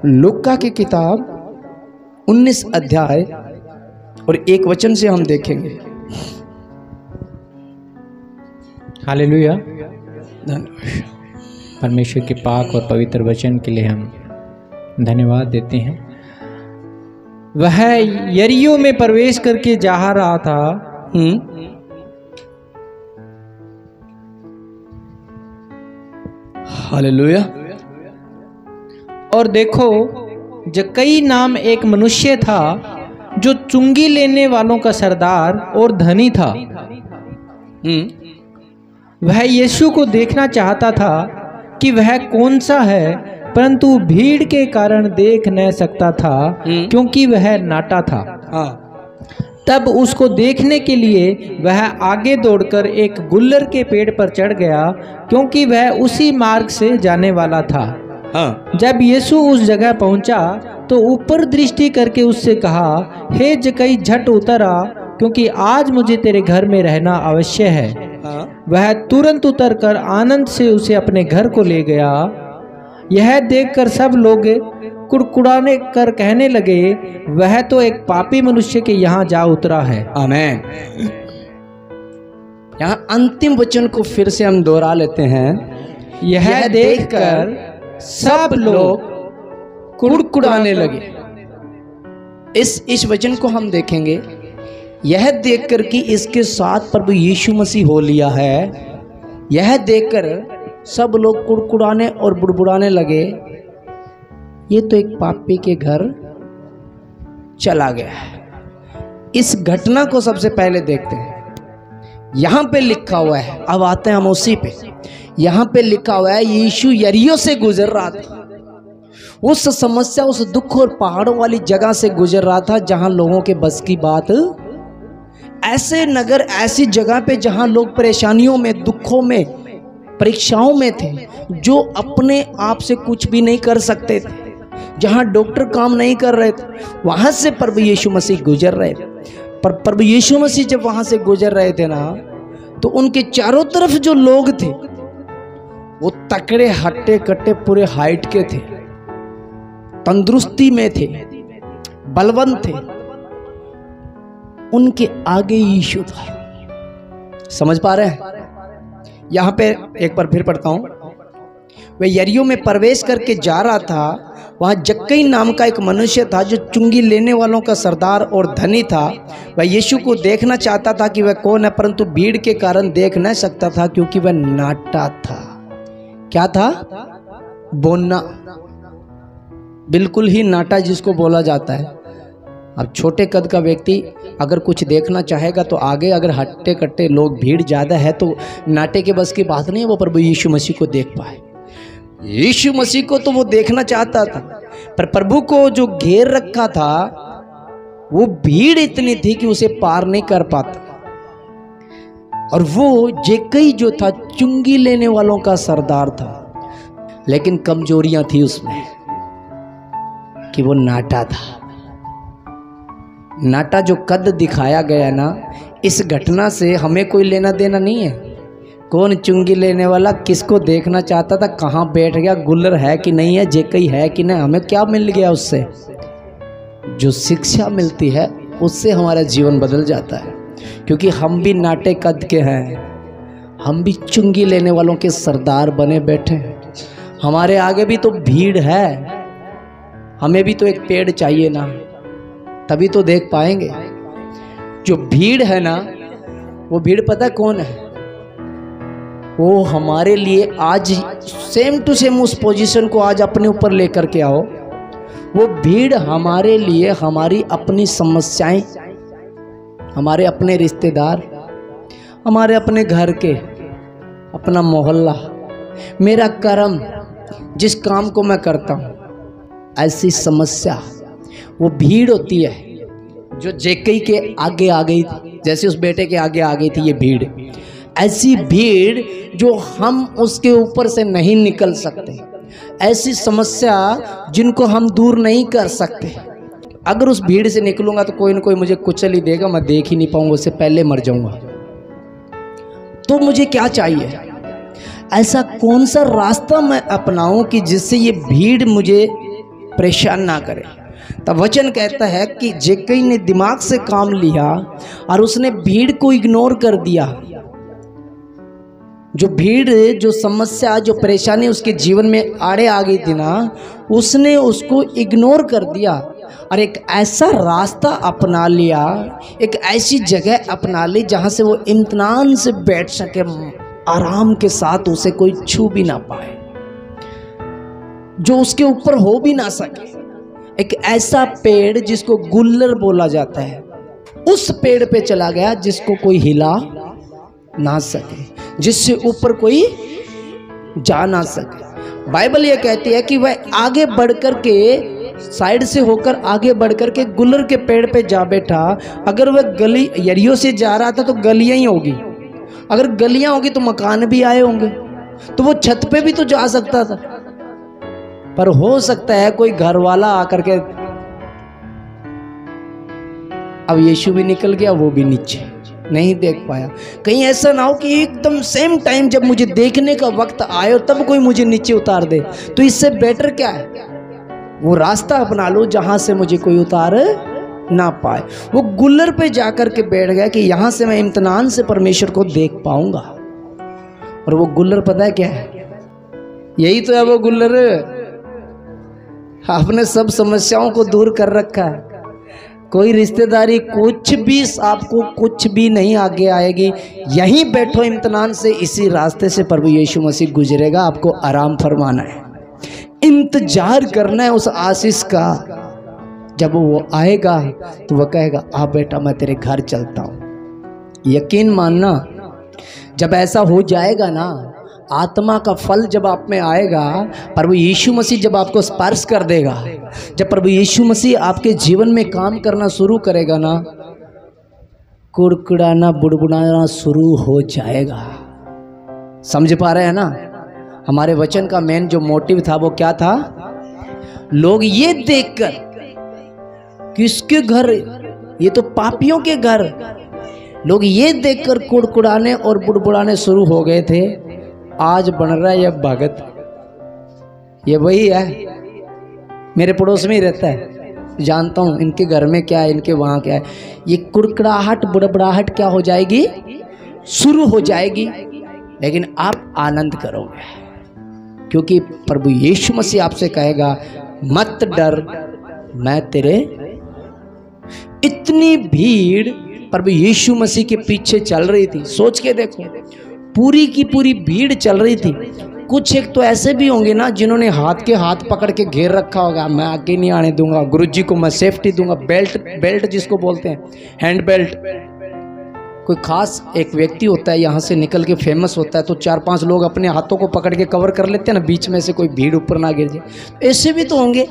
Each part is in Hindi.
लूका की किताब 19 अध्याय और 1 वचन से हम देखेंगे। हालेलुया। परमेश्वर के पाक और पवित्र वचन के लिए हम धन्यवाद देते हैं। वह यरीहो में प्रवेश करके जा रहा था। हालेलुया। और देखो, जक्कई नाम एक मनुष्य था जो चुंगी लेने वालों का सरदार और धनी था। वह यीशु को देखना चाहता था कि वह कौन सा है, परंतु भीड़ के कारण देख न सकता था क्योंकि वह नाटा था। तब उसको देखने के लिए वह आगे दौड़कर एक गुल्लर के पेड़ पर चढ़ गया, क्योंकि वह उसी मार्ग से जाने वाला था। जब यीशु उस जगह पहुंचा तो ऊपर दृष्टि करके उससे कहा, हे जक्कई, झट उतर आ, क्योंकि आज मुझे तेरे घर में रहना आवश्यक है। वह तुरंत उतरकर आनंद से उसे अपने घर को ले गया। यह देखकर सब लोग कुड़कुड़ाने कर कहने लगे, वह तो एक पापी मनुष्य के यहाँ जा उतरा है। आमेन। यहाँ अंतिम वचन को फिर से हम दोहरा लेते हैं। यह देखकर सब लोग कुड़कुड़ाने लगे। इस वचन को हम देखेंगे। यह देखकर कि इसके साथ प्रभु यीशु मसीह हो लिया है, यह देखकर सब लोग कुड़कुड़ाने और बुड़बुड़ाने लगे, ये तो एक पापी के घर चला गया है। इस घटना को सबसे पहले देखते हैं। यहां पे लिखा हुआ है, अब आते हैं हम उसी पे। यहां पे लिखा हुआ है, यीशु यरीहो से गुजर रहा था। उस समस्या, उस दुख और पहाड़ों वाली जगह से गुजर रहा था जहां लोगों के बस की बात, ऐसे नगर, ऐसी जगह पे जहां लोग परेशानियों में, दुखों में, परीक्षाओं में थे, जो अपने आप से कुछ भी नहीं कर सकते थे, जहां डॉक्टर काम नहीं कर रहे थे, वहां से प्रभु यीशु मसीह गुजर रहे थे। पर प्रभु यीशु मसीह जब वहां से गुजर रहे थे ना, तो उनके चारों तरफ जो लोग थे वो तकड़े, हट्टे कट्टे, पूरे हाइट के थे, तंदुरुस्ती में थे, बलवंत थे। उनके आगे यीशु था। समझ पा रहे हैं? यहां पे एक बार फिर पढ़ता हूं। वह यरीहो में प्रवेश करके जा रहा था। वहां जक्कई नाम का एक मनुष्य था जो चुंगी लेने वालों का सरदार और धनी था। वह यीशु को देखना चाहता था कि वह कौन है, परंतु भीड़ के कारण देख न सकता था, क्योंकि वह नाटा था। क्या था? बोना, बिल्कुल ही नाटा जिसको बोला जाता है। अब छोटे कद का व्यक्ति अगर कुछ देखना चाहेगा तो आगे, अगर हट्टे कट्टे लोग, भीड़ ज़्यादा है तो नाटे के बस की बात नहीं है वो प्रभु यीशु मसीह को देख पाए। यीशु मसीह को तो वो देखना चाहता था, पर प्रभु को जो घेर रखा था वो भीड़ इतनी थी कि उसे पार नहीं कर पाता। और वो जक्कई जो था, चुंगी लेने वालों का सरदार था, लेकिन कमजोरियां थी उसमें कि वो नाटा था। नाटा जो कद दिखाया गया ना, इस घटना से हमें कोई लेना देना नहीं है। कौन चुंगी लेने वाला किसको देखना चाहता था, कहाँ बैठ गया, गुल्लर है कि नहीं है, जक्कई है कि नहीं, हमें क्या मिल गया उससे? जो शिक्षा मिलती है उससे हमारा जीवन बदल जाता है, क्योंकि हम भी नाटे कद के हैं, हम भी चुंगी लेने वालों के सरदार बने बैठे हैं। हमारे आगे भी तो भीड़ है, हमें भी तो एक पेड़ चाहिए ना, तभी तो देख पाएंगे। जो भीड़ है ना, वो भीड़ पता कौन है? वो हमारे लिए आज सेम टू सेम उस पोजीशन को आज अपने ऊपर लेकर के आओ। वो भीड़ हमारे लिए हमारी अपनी समस्याएं, हमारे अपने रिश्तेदार, हमारे अपने घर के, अपना मोहल्ला, मेरा कर्म, जिस काम को मैं करता हूँ, ऐसी समस्या, वो भीड़ होती है जो जक्कई के आगे आ गई थी, जैसे उस बेटे के आगे आ गई थी ये भीड़। ऐसी भीड़ जो हम उसके ऊपर से नहीं निकल सकते, ऐसी समस्या जिनको हम दूर नहीं कर सकते। अगर उस भीड़ से निकलूंगा तो कोई ना कोई मुझे कुचल ही देगा, मैं देख ही नहीं पाऊंगा, उससे पहले मर जाऊंगा। तो मुझे क्या चाहिए? ऐसा कौन सा रास्ता मैं अपनाऊं कि जिससे ये भीड़ मुझे परेशान ना करे। तब वचन कहता है कि जेकई ने दिमाग से काम लिया और उसने भीड़ को इग्नोर कर दिया। जो भीड़, जो समस्या, जो परेशानी उसके जीवन में आड़े आ गई थी ना, उसने उसको इग्नोर कर दिया और एक ऐसा रास्ता अपना लिया, एक ऐसी जगह अपना ली जहाँ से वो इत्मीनान से बैठ सके, आराम के साथ, उसे कोई छू भी ना पाए, जो उसके ऊपर हो भी ना सके। एक ऐसा पेड़ जिसको गुल्लर बोला जाता है, उस पेड़ पे चला गया जिसको कोई हिला ना सके, जिससे ऊपर कोई जा ना सके। बाइबल ये कहती है कि वह आगे बढ़कर के, साइड से होकर आगे बढ़कर के गुल्लर के पेड़ पे जा बैठा। अगर वह गली यरियो से जा रहा था तो गलियां ही होगी, अगर गलियां होगी तो मकान भी आए होंगे, तो वो छत पे भी तो जा सकता था। पर हो सकता है कोई घर वाला आकर के, अब यीशु भी निकल गया, वो भी नीचे नहीं देख पाया। कहीं ऐसा ना हो कि एकदम सेम टाइम जब मुझे देखने का वक्त आए और तब कोई मुझे नीचे उतार दे। तो इससे बेटर क्या है, वो रास्ता अपना लो जहां से मुझे कोई उतार ना पाए। वो गुल्लर पे जाकर के बैठ गया कि यहां से मैं इम्तिनान से परमेश्वर को देख पाऊंगा। और वो गुल्लर पता है क्या है, यही तो है वो गुल्लर। आपने सब समस्याओं को दूर कर रखा है, कोई रिश्तेदारी कुछ भी, आपको कुछ भी नहीं आगे आएगी। यहीं बैठो इम्तिनान से, इसी रास्ते से प्रभु यीशु मसीह गुजरेगा, आपको आराम फरमाना है, इंतजार करना है उस आशीष का। जब वो आएगा तो वह कहेगा, आ बेटा मैं तेरे घर चलता हूँ। यकीन मानना, जब ऐसा हो जाएगा ना, आत्मा का फल जब आप में आएगा, प्रभु यीशु मसीह जब आपको स्पर्श कर देगा, जब प्रभु यीशु मसीह आपके जीवन में काम करना शुरू करेगा ना, कुड़कुड़ाना बुड़बुड़ाना शुरू हो जाएगा। समझ पा रहे हैं ना? हमारे वचन का मेन जो मोटिव था वो क्या था? लोग ये देखकर, किसके घर, ये तो पापियों के घर, लोग ये देखकर कुड़कुड़ाने और बुड़बुड़ाने शुरू हो गए थे। आज बन रहा है यह भगत, ये वही है, मेरे पड़ोस में ही रहता है, जानता हूँ इनके घर में क्या है, इनके वहाँ क्या है। ये कुड़कुड़ाहट बुड़बुड़ाहट क्या हो जाएगी, शुरू हो जाएगी। लेकिन आप आनंद करोगे, क्योंकि प्रभु यीशु मसीह आपसे कहेगा, मत डर, मैं तेरे। इतनी भीड़ प्रभु यीशु मसीह के पीछे चल रही थी, सोच के देखो, पूरी की पूरी भीड़ चल रही थी। कुछ एक तो ऐसे भी होंगे ना जिन्होंने हाथ के हाथ पकड़ के घेर रखा होगा, मैं आगे नहीं आने दूंगा, गुरुजी को मैं सेफ्टी दूंगा, बेल्ट जिसको बोलते हैं, हैंड बेल्ट। कोई खास एक व्यक्ति होता है, यहाँ से निकल के फेमस होता है, तो 4-5 लोग अपने हाथों को पकड़ के कवर कर लेते हैं ना, बीच में से कोई भीड़ ऊपर ना गिर जाए। ऐसे भी तो होंगे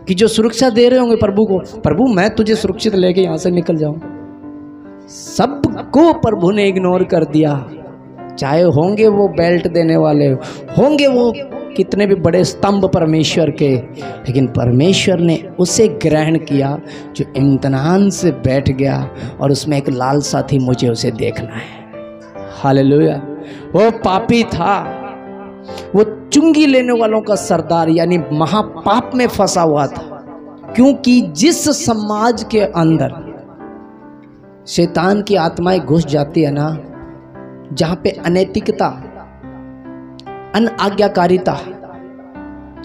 कि जो सुरक्षा दे रहे होंगे प्रभु को, प्रभु मैं तुझे सुरक्षित लेके यहाँ से निकल जाऊँ। सबको प्रभु ने इग्नोर कर दिया, चाहे होंगे वो बेल्ट देने वाले, होंगे वो कितने भी बड़े स्तंभ परमेश्वर के, लेकिन परमेश्वर ने उसे ग्रहण किया जो इम्तिनान से बैठ गया और उसमें एक लालसा थी, मुझे उसे देखना है। हालेलुया। वो पापी था, वो चुंगी लेने वालों का सरदार, यानी महापाप में फंसा हुआ था, क्योंकि जिस समाज के अंदर शैतान की आत्माएं घुस जाती है ना, जहाँ पे अनैतिकता, अनाज्ञाकारिता,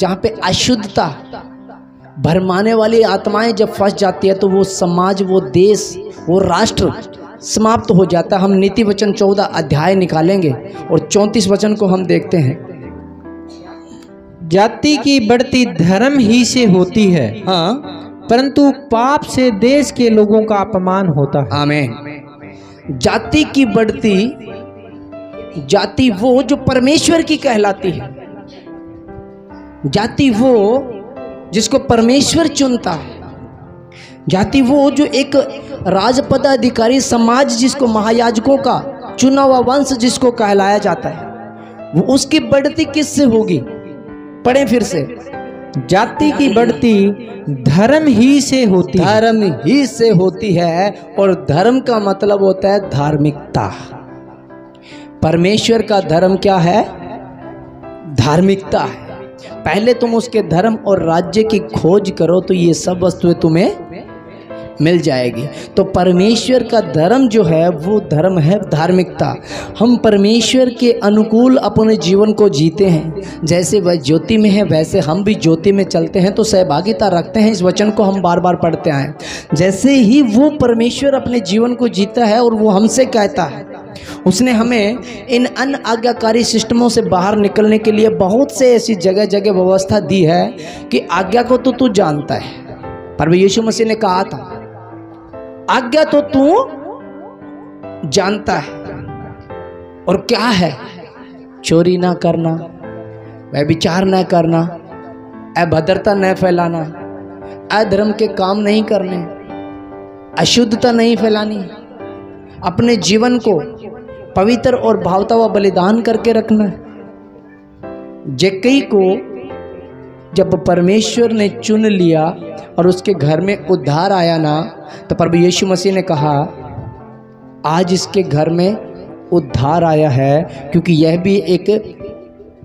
जहाँ पे अशुद्धता, भरमाने वाली आत्माएं जब फंस जाती है, तो वो समाज, वो देश, वो राष्ट्र समाप्त हो जाता है। हम नीति वचन 14 अध्याय निकालेंगे और 34 वचन को हम देखते हैं। जाति की बढ़ती धर्म ही से होती है, हाँ, परंतु पाप से देश के लोगों का अपमान होता है। आमीन। जाति की बढ़ती, जाति वो जो परमेश्वर की कहलाती है, जाति वो जिसको परमेश्वर चुनता है, जाति वो जो एक राजपदाधिकारी समाज जिसको महायाजकों का चुना हुआ वंश जिसको कहलाया जाता है, वो उसकी बढ़ती किससे होगी? पढ़ें फिर से। जाति की बढ़ती धर्म ही से होती है। धर्म ही से होती है, और धर्म का मतलब होता है धार्मिकता। परमेश्वर का धर्म क्या है? धार्मिकता है। पहले तुम उसके धर्म और राज्य की खोज करो तो ये सब वस्तुएं तुम्हें मिल जाएगी। तो परमेश्वर का धर्म जो है वो धर्म है धार्मिकता। हम परमेश्वर के अनुकूल अपने जीवन को जीते हैं। जैसे वह ज्योति में है वैसे हम भी ज्योति में चलते हैं, तो सहभागिता रखते हैं। इस वचन को हम बार बार पढ़ते आए। जैसे ही वो परमेश्वर अपने जीवन को जीता है और वो हमसे कहता है, उसने हमें इन अन आज्ञाकारी सिस्टमों से बाहर निकलने के लिए बहुत से ऐसी जगह जगह व्यवस्था दी है कि आज्ञा को तो तू जानता है। पर यीशु मसीह ने कहा था आज्ञा तो तू जानता है, और क्या है? चोरी ना करना, व्यभिचार ना करना, अभद्रता न फैलाना, अधर्म के काम नहीं करने, अशुद्धता नहीं फैलानी, अपने जीवन को पवित्र और भावता व बलिदान करके रखना। जक्कई को जब परमेश्वर ने चुन लिया और उसके घर में उद्धार आया ना, तो प्रभु यीशु मसीह ने कहा आज इसके घर में उद्धार आया है, क्योंकि यह भी एक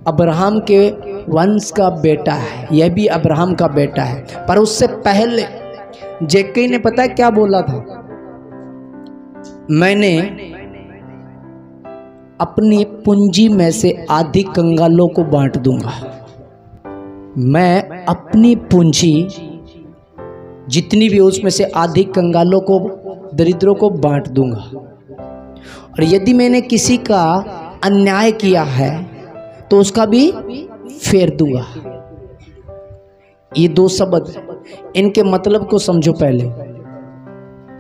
अब्राहम के वंश का बेटा है, यह भी अब्राहम का बेटा है। पर उससे पहले जक्कई ने पता है क्या बोला था? मैंने अपनी पूंजी में से आधी कंगालों को बांट दूंगा। मैं अपनी पूंजी जितनी भी उसमें से आधी कंगालों को, दरिद्रों को बांट दूंगा। और यदि मैंने किसी का अन्याय किया है तो उसका भी फेर दूंगा। ये दो शब्द, इनके मतलब को समझो पहले।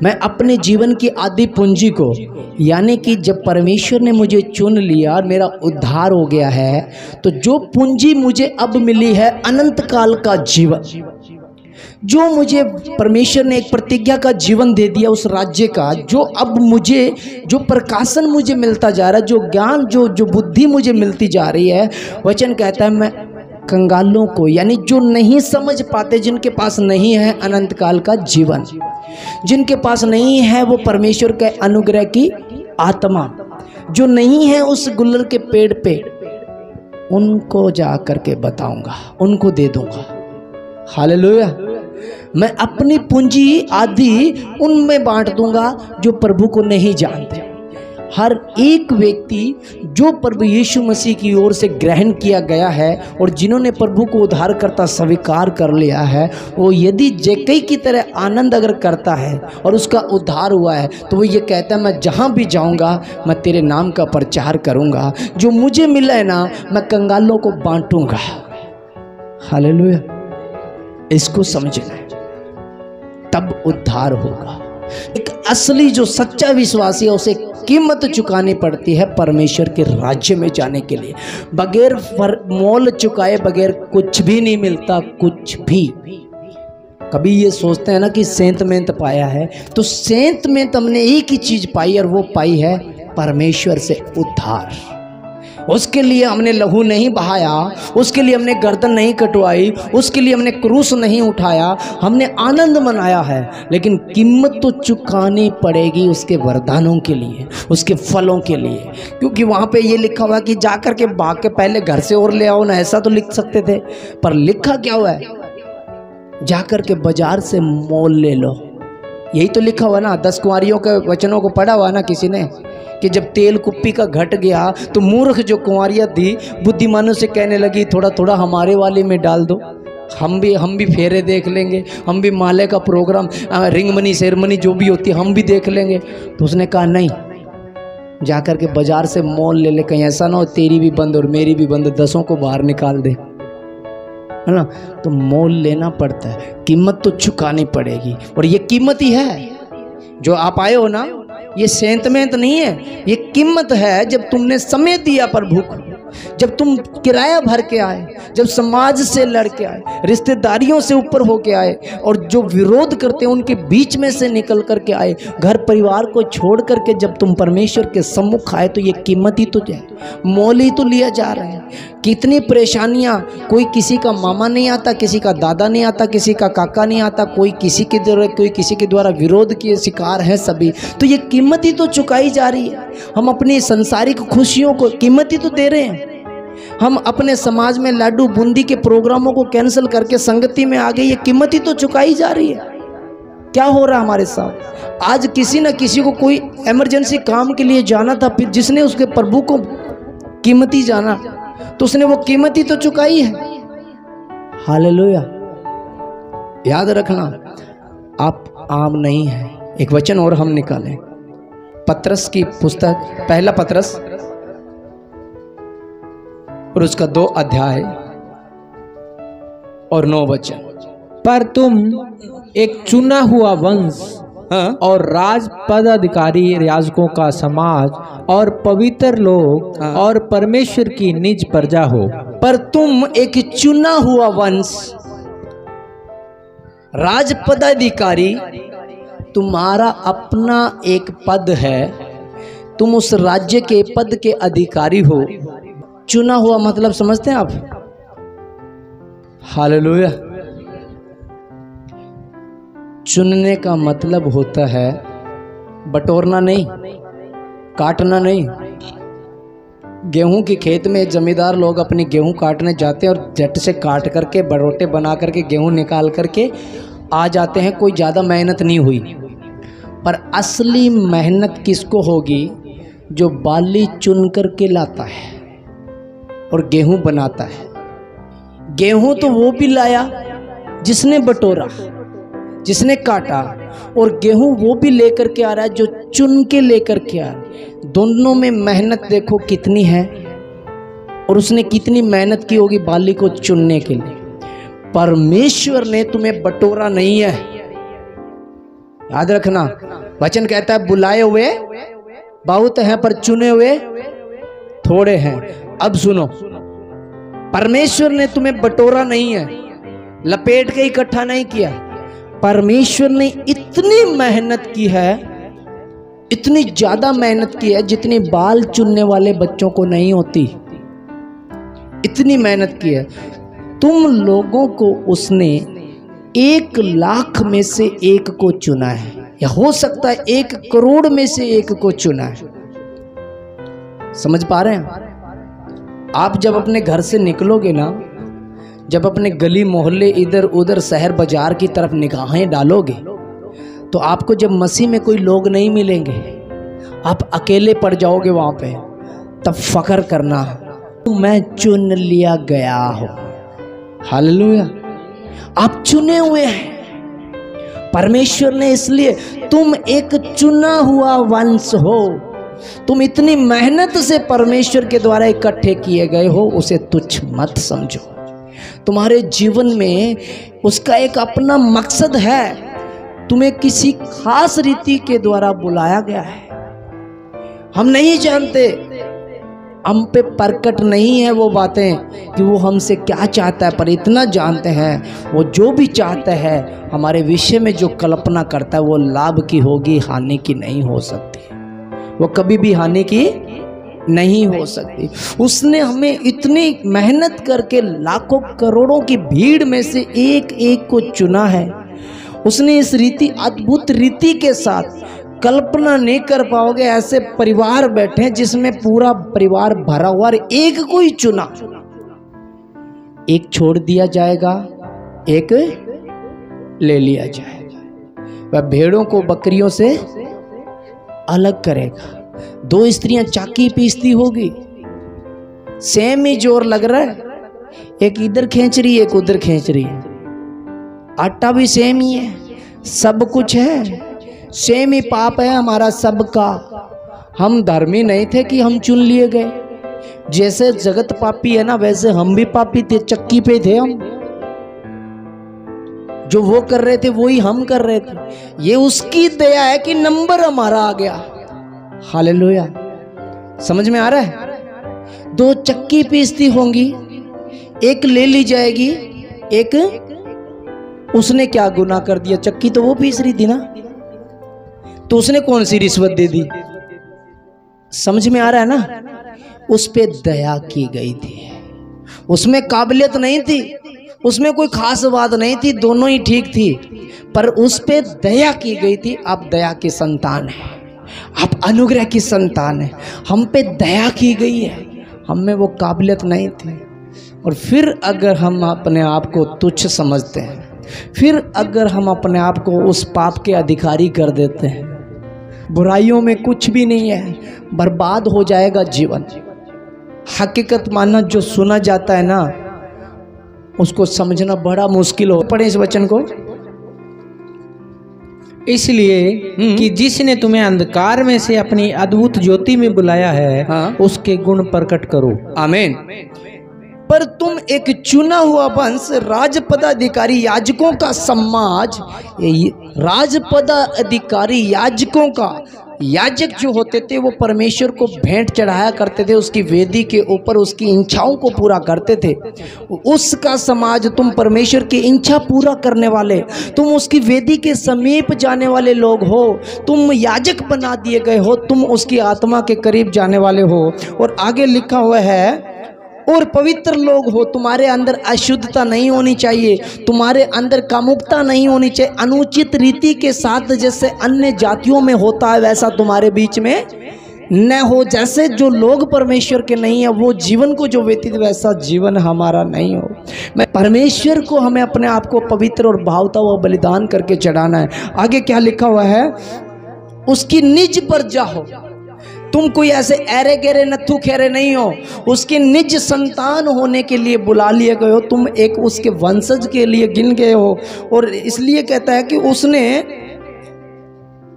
मैं अपने जीवन की आधी पूंजी को, यानी कि जब परमेश्वर ने मुझे चुन लिया और मेरा उद्धार हो गया है, तो जो पूंजी मुझे अब मिली है अनंत काल का जीवन, जो मुझे परमेश्वर ने एक प्रतिज्ञा का जीवन दे दिया उस राज्य का, जो अब मुझे, जो प्रकाशन मुझे मिलता जा रहा है, जो ज्ञान, जो बुद्धि मुझे मिलती जा रही है, वचन कहता है मैं कंगालों को, यानी जो नहीं समझ पाते, जिनके पास नहीं है अनंत काल का जीवन, जिनके पास नहीं है वो परमेश्वर के अनुग्रह की आत्मा, जो नहीं है उस गुलर के पेड़ पे, उनको जा करके बताऊंगा, उनको दे दूंगा। हालेलुया। मैं अपनी पूंजी आधी उनमें बांट दूंगा जो प्रभु को नहीं जानते। हर एक व्यक्ति जो प्रभु यीशु मसीह की ओर से ग्रहण किया गया है और जिन्होंने प्रभु को उद्धारकर्ता स्वीकार कर लिया है, वो यदि जक्कई की तरह आनंद अगर करता है और उसका उद्धार हुआ है, तो वो ये कहता है मैं जहाँ भी जाऊँगा मैं तेरे नाम का प्रचार करूँगा, जो मुझे मिला है ना मैं कंगालों को बांटूँगा। हालेलुया। इसको समझना, तब उद्धार होगा। एक असली जो सच्चा विश्वासी है उसे कीमत चुकानी पड़ती है परमेश्वर के राज्य में जाने के लिए। बगैर मोल चुकाए बगैर कुछ भी नहीं मिलता, कुछ भी। कभी ये सोचते हैं ना कि सेंत मेंत पाया है, तो सेंत मेंत हमने एक ही चीज पाई और वो पाई है परमेश्वर से उद्धार। उसके लिए हमने लहू नहीं बहाया, उसके लिए हमने गर्दन नहीं कटवाई, उसके लिए हमने क्रूस नहीं उठाया, हमने आनंद मनाया है, लेकिन कीमत तो चुकानी पड़ेगी उसके वरदानों के लिए, उसके फलों के लिए। क्योंकि वहाँ पे ये लिखा हुआ है कि जाकर के भाग के पहले घर से और ले आओ ना, ऐसा तो लिख सकते थे, पर लिखा क्या हुआ है? जाकर के बाजार से मोल ले लो। यही तो लिखा हुआ ना। 10 कुंवारियों के वचनों को पढ़ा हुआ ना किसी ने, कि जब तेल कुप्पी का घट गया तो मूर्ख जो कुंवारियाँ थी बुद्धिमानों से कहने लगी थोड़ा थोड़ा हमारे वाले में डाल दो, हम भी फेरे देख लेंगे, हम भी माले का प्रोग्राम, रिंगमनी सेरेमनी जो भी होती है हम भी देख लेंगे। तो उसने कहा नहीं, जाकर के बाजार से मोल ले ले, कहीं ऐसा ना हो तेरी भी बंद और मेरी भी बंद, 10 को बाहर निकाल दे, है ना। तो मोल लेना पड़ता है, कीमत तो चुकानी पड़ेगी। और ये कीमत ही है जो आप आए हो ना, ये सेंतमेंत नहीं है, ये कीमत है। जब तुमने समय दिया प्रभु को, जब तुम किराया भर के आए, जब समाज से लड़ के आए, रिश्तेदारियों से ऊपर होके आए, और जो विरोध करते हैं उनके बीच में से निकल करके आए, घर परिवार को छोड़ करके जब तुम परमेश्वर के सम्मुख आए, तो ये कीमत ही तो है, मोल ही तो लिया जा रहा है। कितनी परेशानियां, कोई किसी का मामा नहीं आता, किसी का दादा नहीं आता, किसी का काका नहीं आता, कोई किसी के द्वारा विरोध के शिकार हैं सभी। तो ये कीमत ही तो चुकाई जा रही है। हम अपनी संसारिक खुशियों को कीमत ही तो दे रहे हैं। हम अपने समाज में लाडू बूंदी के प्रोग्रामों को कैंसिल करके संगति में आ गए। ये कीमत ही तो चुकाई जा रही है। क्या हो रहा है हमारे साथ? आज किसी न किसी को कोई इमरजेंसी काम के लिए जाना था, फिर जिसने उसके प्रभु को कीमती जाना तो उसने वो कीमती तो चुकाई है। हालेलुया। याद रखना, आप आम नहीं है। एक वचन और हम निकालें, पतरस की पुस्तक, पहला पतरस और उसका 2 अध्याय और 9 वचन। पर तुम एक चुना हुआ वंश और राज पदाधिकारी, याजकों का समाज और पवित्र लोग और परमेश्वर की निज प्रजा हो। पर तुम एक चुना हुआ वंश, राज पदाधिकारी, तुम्हारा अपना एक पद है, तुम उस राज्य के पद के अधिकारी हो। चुना हुआ मतलब समझते हैं आप? हालेलुया। चुनने का मतलब होता है बटोरना नहीं, काटना नहीं। गेहूं के खेत में जमींदार लोग अपनी गेहूं काटने जाते हैं और झट से काट करके बरोटे बना करके गेहूं निकाल करके आ जाते हैं। कोई ज़्यादा मेहनत नहीं हुई। पर असली मेहनत किसको होगी? जो बाली चुन करके लाता है और गेहूं बनाता है। गेहूं तो वो भी लाया जिसने बटोरा, जिसने काटा, और गेहूं वो भी लेकर के आ रहा है जो चुन के लेकर के आ रहा है। दोनों में मेहनत देखो कितनी है, और उसने कितनी मेहनत की होगी बाली को चुनने के लिए। परमेश्वर ने तुम्हें बटोरा नहीं है। याद रखना, वचन कहता है बुलाए हुए बहुत हैं पर चुने हुए थोड़े हैं। अब सुनो, परमेश्वर ने तुम्हें बटोरा नहीं है, लपेट के इकट्ठा नहीं किया। परमेश्वर ने इतनी मेहनत की है, इतनी ज्यादा मेहनत की है जितनी बाल चुनने वाले बच्चों को नहीं होती। इतनी मेहनत की है। तुम लोगों को उसने 1 लाख में से 1 को चुना है, या हो सकता है 1 करोड़ में से 1 को चुना है। समझ पा रहे हैं? आप जब अपने घर से निकलोगे ना, जब अपने गली मोहल्ले इधर उधर शहर बाजार की तरफ निगाहें डालोगे, तो आपको जब मसीह में कोई लोग नहीं मिलेंगे, आप अकेले पड़ जाओगे वहां पे, तब फख्र करना मैं चुन लिया गया हूं। हालेलुया। आप चुने हुए हैं परमेश्वर ने, इसलिए तुम एक चुना हुआ वंश हो। तुम इतनी मेहनत से परमेश्वर के द्वारा इकट्ठे किए गए हो, उसे तुच्छ मत समझो। तुम्हारे जीवन में उसका एक अपना मकसद है। तुम्हें किसी खास रीति के द्वारा बुलाया गया है। हम नहीं जानते, हम पे प्रकट नहीं है वो बातें कि वो हमसे क्या चाहता है, पर इतना जानते हैं वो जो भी चाहता है हमारे विषय में जो कल्पना करता है वो लाभ की होगी, हानि की नहीं हो सकती। वो कभी भी हानि की नहीं हो सकती। उसने हमें इतनी मेहनत करके लाखों करोड़ों की भीड़ में से एक एक को चुना है। उसने इस रीति, अद्भुत रीति के साथ, कल्पना नहीं कर पाओगे ऐसे परिवार बैठे जिसमें पूरा परिवार भरा हुआ, एक को ही चुना। एक छोड़ दिया जाएगा, एक ले लिया जाएगा। वह भेड़ों को बकरियों से अलग करेगा। 2 स्त्रियां चाकी पीसती होगी, सेम ही जोर लग रहा है, एक इधर खींच रही है एक उधर खींच रही है। आटा भी सेम ही है, सब कुछ है, सेम ही पाप है हमारा सबका। हम धर्मी नहीं थे कि हम चुन लिए गए। जैसे जगत पापी है ना, वैसे हम भी पापी थे, चक्की पे थे हम। जो वो कर रहे थे वही हम कर रहे थे। ये उसकी दया है कि नंबर हमारा आ गया। हालेलुया। समझ में आ रहा है? 2 चक्की पीसती होंगी, एक ले ली जाएगी, एक उसने क्या गुनाह कर दिया? चक्की तो वो पीस रही थी ना, तो उसने कौन सी रिश्वत दे दी? समझ में आ रहा है ना? उस पे दया की गई थी। उसमें काबिलियत नहीं थी, उसमें कोई खास बात नहीं थी, दोनों ही ठीक थी, पर उस पे दया की गई थी। आप दया की संतान है, आप अनुग्रह की संतान है, हम पे दया की गई है। हम में वो काबिलियत नहीं थी। और फिर अगर हम अपने आप को तुच्छ समझते हैं, फिर अगर हम अपने आप को उस पाप के अधिकारी कर देते हैं, बुराइयों में कुछ भी नहीं है, बर्बाद हो जाएगा जीवन। हकीकत मानना जो सुना जाता है ना, उसको समझना बड़ा मुश्किल हो। पढ़े इस वचन को। इसलिए कि जिसने तुम्हें अंधकार में से अपनी अद्भुत ज्योति में बुलाया है, हाँ, उसके गुण प्रकट करो। आमीन। पर तुम एक चुना हुआ वंश, राजपदाधिकारी याजकों का समाज, राजपदाधिकारी याजकों का, याजक जो होते थे वो परमेश्वर को भेंट चढ़ाया करते थे, उसकी वेदी के ऊपर उसकी इच्छाओं को पूरा करते थे। उसका समाज, तुम परमेश्वर की इच्छा पूरा करने वाले, तुम उसकी वेदी के समीप जाने वाले लोग हो, तुम याजक बना दिए गए हो, तुम उसकी आत्मा के करीब जाने वाले हो। और आगे लिखा हुआ है, और पवित्र लोग हो, तुम्हारे अंदर अशुद्धता नहीं होनी चाहिए, तुम्हारे अंदर कामुकता नहीं होनी चाहिए, अनुचित रीति के साथ जैसे अन्य जातियों में होता है वैसा तुम्हारे बीच में न हो। जैसे जो लोग परमेश्वर के नहीं है वो जीवन को जो व्यतीत, वैसा जीवन हमारा नहीं हो। मैं परमेश्वर को, हमें अपने आप को पवित्र और भावता हुआ बलिदान करके चढ़ाना है। आगे क्या लिखा हुआ है, उसकी निज पर जाओ। तुम कोई ऐसे ऐरे गहरे नथु खेरे नहीं हो, उसके निज संतान होने के लिए बुला लिए गए हो, तुम एक उसके वंशज के लिए गिन गए हो। और इसलिए कहता है कि उसने,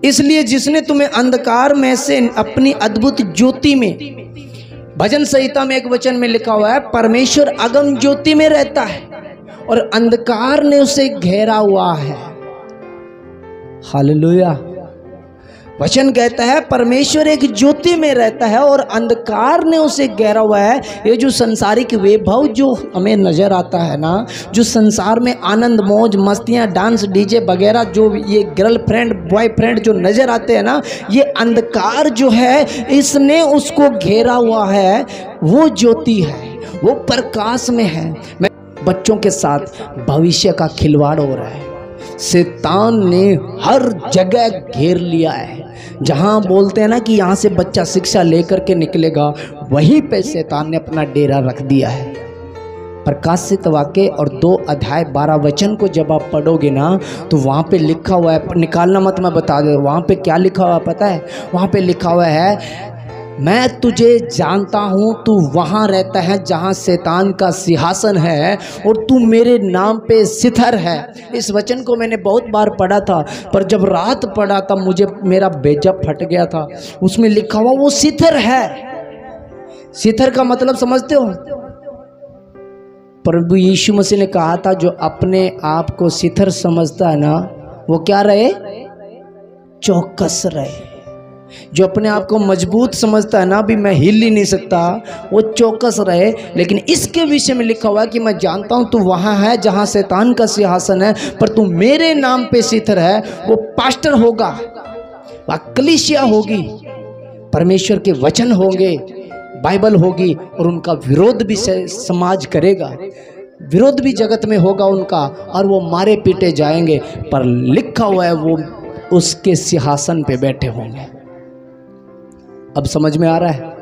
इसलिए जिसने तुम्हें अंधकार में से अपनी अद्भुत ज्योति में, भजन संहिता में एक वचन में लिखा हुआ है, परमेश्वर अगम ज्योति में रहता है और अंधकार ने उसे घेरा हुआ है। हालेलुया। वचन कहता है परमेश्वर एक ज्योति में रहता है और अंधकार ने उसे घेरा हुआ है। ये जो संसारिक वैभव जो हमें नजर आता है ना, जो संसार में आनंद मौज मस्तियाँ डांस डीजे वगैरह, जो ये गर्लफ्रेंड बॉयफ्रेंड जो नजर आते हैं ना, ये अंधकार जो है इसने उसको घेरा हुआ है। वो ज्योति है, वो प्रकाश में है। मैं बच्चों के साथ भविष्य का खिलवाड़ हो रहा है। शैतान ने हर जगह घेर लिया है। जहां बोलते हैं ना कि यहाँ से बच्चा शिक्षा लेकर के निकलेगा, वहीं पे शैतान ने अपना डेरा रख दिया है। प्रकाशित वाक्य और 2 अध्याय 12 वचन को जब आप पढ़ोगे ना, तो वहाँ पे लिखा हुआ है, निकालना मत, मैं बता दे वहाँ पे क्या लिखा हुआ पता है। वहाँ पे लिखा हुआ है, मैं तुझे जानता हूँ, तू वहाँ रहता है जहाँ शैतान का सिंहासन है और तू मेरे नाम पे सिथर है। इस वचन को मैंने बहुत बार पढ़ा था, पर जब रात पढ़ा था मुझे मेरा बेजा फट गया था। उसमें लिखा हुआ वो सिथर है। सिथर का मतलब समझते हो? प्रभु यीशु मसीह ने कहा था, जो अपने आप को सिथर समझता है ना, वो क्या रहे? चौकस रहे। जो अपने आप को मजबूत समझता है ना, भी मैं हिल ही नहीं सकता, वो चौकस रहे। लेकिन इसके विषय में लिखा हुआ है कि मैं जानता हूं तू वहां है जहां शैतान का सिंहासन है, पर तू मेरे नाम पे सिथर है। वो पास्टर होगा, वह कलीसिया होगी, परमेश्वर के वचन होंगे, बाइबल होगी, और उनका विरोध भी समाज करेगा, विरोध भी जगत में होगा उनका, और वो मारे पीटे जाएंगे। पर लिखा हुआ है वो उसके सिंहासन पे बैठे होंगे। अब समझ में आ रहा है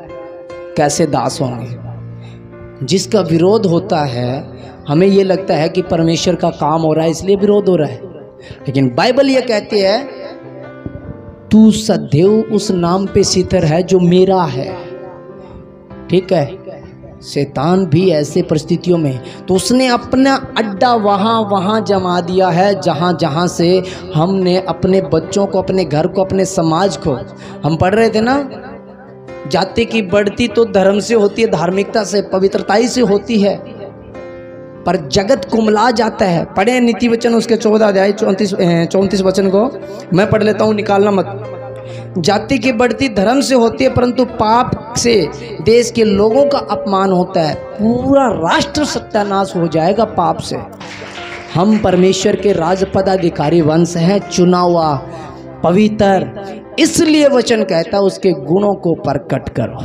कैसे दास होंगे। जिसका विरोध होता है, हमें ये लगता है कि परमेश्वर का काम हो रहा है इसलिए विरोध हो रहा है, लेकिन बाइबल ये कहती है तू सदैव उस नाम पे सिथर है जो मेरा है। ठीक है, शैतान भी ऐसे परिस्थितियों में, तो उसने अपना अड्डा वहाँ जमा दिया है जहाँ जहाँ से हमने अपने बच्चों को, अपने घर को, अपने समाज को, हम पढ़ रहे थे ना, जाति की बढ़ती तो धर्म से होती है, धार्मिकता से, पवित्रताई से होती है, पर जगत कुमला जाता है। पढ़े नीति वचन उसके 14 अध्याय 34 वचन को मैं पढ़ लेता हूँ, निकालना मत। जाति की बढ़ती धर्म से होती है, परंतु पाप से देश के लोगों का अपमान होता है। पूरा राष्ट्र सत्यानाश हो जाएगा पाप से। हम परमेश्वर के राजपदाधिकारी वंश हैं, चुना हुआ, पवित्र। इसलिए वचन कहता है उसके गुणों को प्रकट करो।